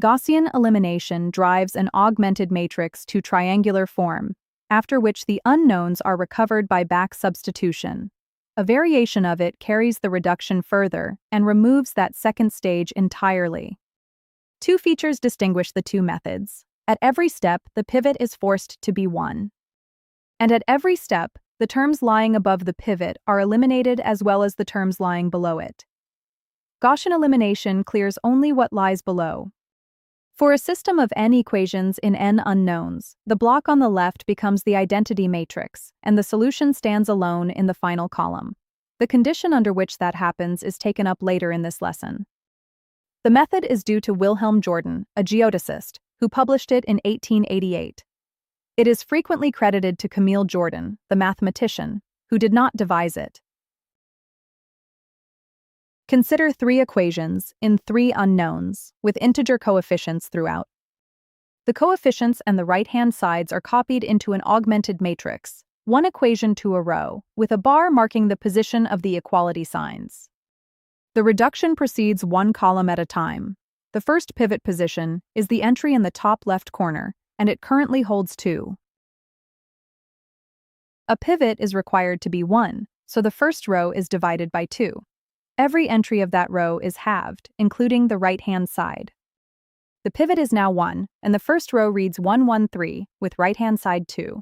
Gaussian elimination drives an augmented matrix to triangular form, after which the unknowns are recovered by back substitution. A variation of it carries the reduction further and removes that second stage entirely. Two features distinguish the two methods. At every step, the pivot is forced to be 1. And at every step, the terms lying above the pivot are eliminated as well as the terms lying below it. Gaussian elimination clears only what lies below. For a system of n equations in n unknowns, the block on the left becomes the identity matrix, and the solution stands alone in the final column. The condition under which that happens is taken up later in this lesson. The method is due to Wilhelm Jordan, a geodesist, who published it in 1888. It is frequently credited to Camille Jordan, the mathematician, who did not devise it. Consider 3 equations in 3 unknowns, with integer coefficients throughout. The coefficients and the right-hand sides are copied into an augmented matrix, one equation to a row, with a bar marking the position of the equality signs. The reduction proceeds one column at a time. The first pivot position is the entry in the top left corner, and it currently holds 2. A pivot is required to be 1, so the first row is divided by 2. Every entry of that row is halved, including the right-hand side. The pivot is now 1, and the first row reads 1, 1, 3, with right-hand side 2.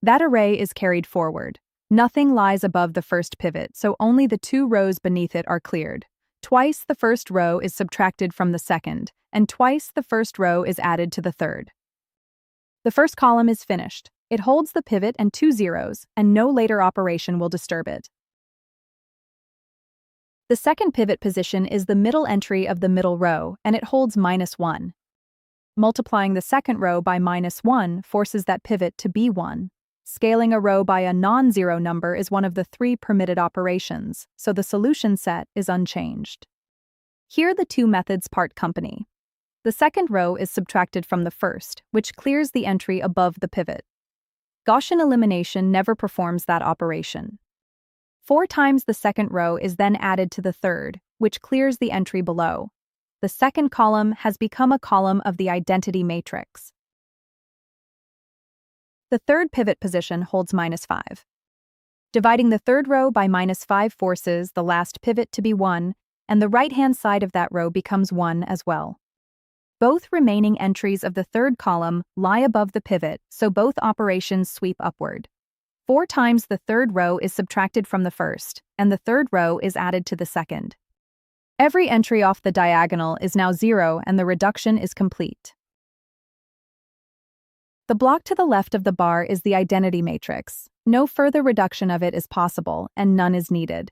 That array is carried forward. Nothing lies above the first pivot, so only the 2 rows beneath it are cleared. Twice the first row is subtracted from the second, and twice the first row is added to the third. The first column is finished. It holds the pivot and 2 zeros, and no later operation will disturb it. The second pivot position is the middle entry of the middle row, and it holds -1. Multiplying the second row by -1 forces that pivot to be 1. Scaling a row by a non-zero number is one of the 3 permitted operations, so the solution set is unchanged. Here the two methods part company. The second row is subtracted from the first, which clears the entry above the pivot. Gaussian elimination never performs that operation. 4 times the second row is then added to the third, which clears the entry below. The second column has become a column of the identity matrix. The third pivot position holds -5. Dividing the third row by -5 forces the last pivot to be 1, and the right-hand side of that row becomes 1 as well. Both remaining entries of the third column lie above the pivot, so both operations sweep upward. 4 times the third row is subtracted from the first, and the third row is added to the second. Every entry off the diagonal is now 0, and the reduction is complete. The block to the left of the bar is the identity matrix. No further reduction of it is possible, and none is needed.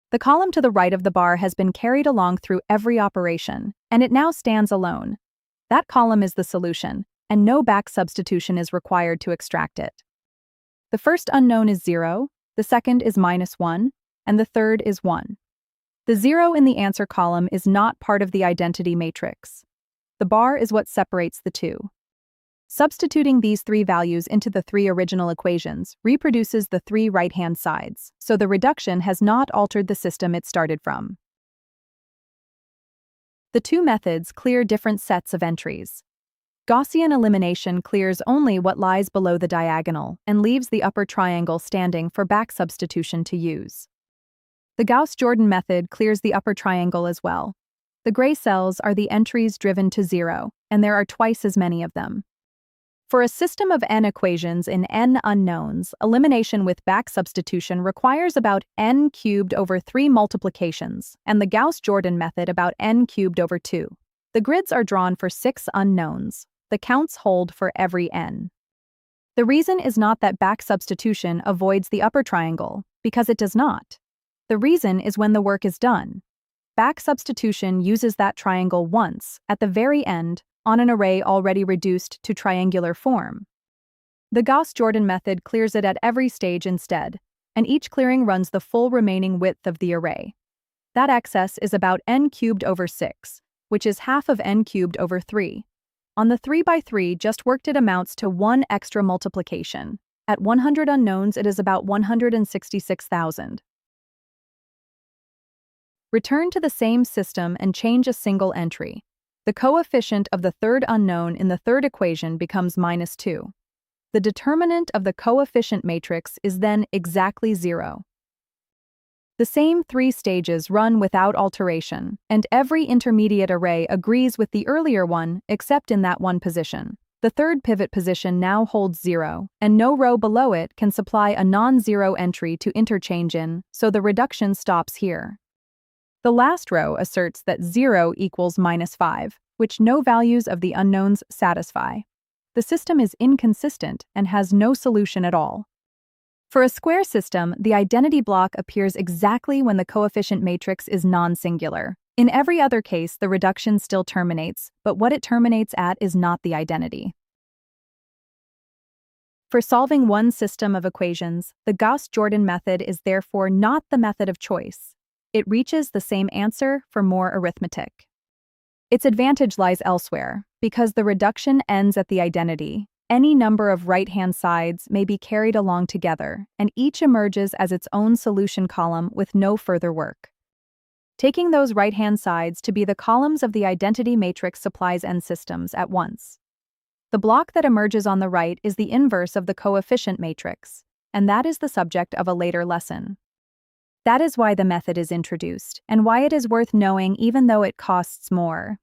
The column to the right of the bar has been carried along through every operation, and it now stands alone. That column is the solution, and no back substitution is required to extract it. The first unknown is 0, the second is -1, and the third is 1. The 0 in the answer column is not part of the identity matrix. The bar is what separates the two. Substituting these 3 values into the 3 original equations reproduces the 3 right-hand sides, so the reduction has not altered the system it started from. The two methods clear different sets of entries. Gaussian elimination clears only what lies below the diagonal and leaves the upper triangle standing for back substitution to use. The Gauss-Jordan method clears the upper triangle as well. The gray cells are the entries driven to 0, and there are twice as many of them. For a system of n equations in n unknowns, elimination with back substitution requires about n cubed over 3 multiplications, and the Gauss-Jordan method about n cubed over 2. The grids are drawn for 6 unknowns. The counts hold for every n. The reason is not that back substitution avoids the upper triangle, because it does not. The reason is when the work is done. Back substitution uses that triangle once, at the very end, on an array already reduced to triangular form. The Gauss-Jordan method clears it at every stage instead, and each clearing runs the full remaining width of the array. That excess is about n cubed over 6, which is half of n cubed over 3. On the 3 by 3 just worked it amounts to 1 extra multiplication. At 100 unknowns it is about 166,000. Return to the same system and change a single entry. The coefficient of the third unknown in the third equation becomes -2. The determinant of the coefficient matrix is then exactly 0. The same three stages run without alteration, and every intermediate array agrees with the earlier one except in that one position. The third pivot position now holds 0, and no row below it can supply a non-zero entry to interchange in, so the reduction stops here. The last row asserts that 0 equals -5, which no values of the unknowns satisfy. The system is inconsistent and has no solution at all. For a square system, the identity block appears exactly when the coefficient matrix is non-singular. In every other case, the reduction still terminates, but what it terminates at is not the identity. For solving one system of equations, the Gauss-Jordan method is therefore not the method of choice. It reaches the same answer for more arithmetic. Its advantage lies elsewhere, because the reduction ends at the identity. Any number of right-hand sides may be carried along together, and each emerges as its own solution column with no further work. Taking those right-hand sides to be the columns of the identity matrix supplies n systems at once. The block that emerges on the right is the inverse of the coefficient matrix, and that is the subject of a later lesson. That is why the method is introduced, and why it is worth knowing even though it costs more.